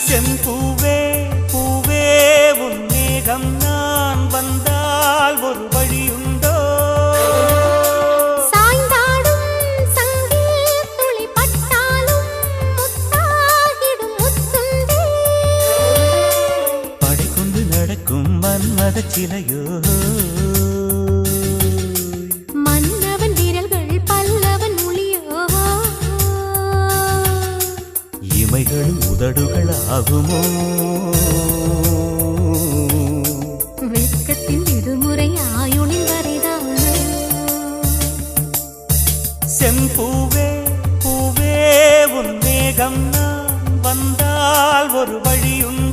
செம்பூவே பூவே உன் மேகம் நான் வந்தால் ஒரு வழியுண்டோ சாய்ந்தாடும் சங்கில் துளி பட்டாலும் முத்தாகிடும் முத்துண்டே படை கொண்டு நடக்கும் மன்மத சிலையோ மன்னவன் விரல்கள் பல்லவன் மொழியோ இமைகள் உதடுகள் ஆகுமோ வெட்கத்தின் விடுமுறை ஆயுளின் வரைதான் செம்பூவே பூவே உன் மேகம் நான் வந்தால் ஒரு வழியுண்டு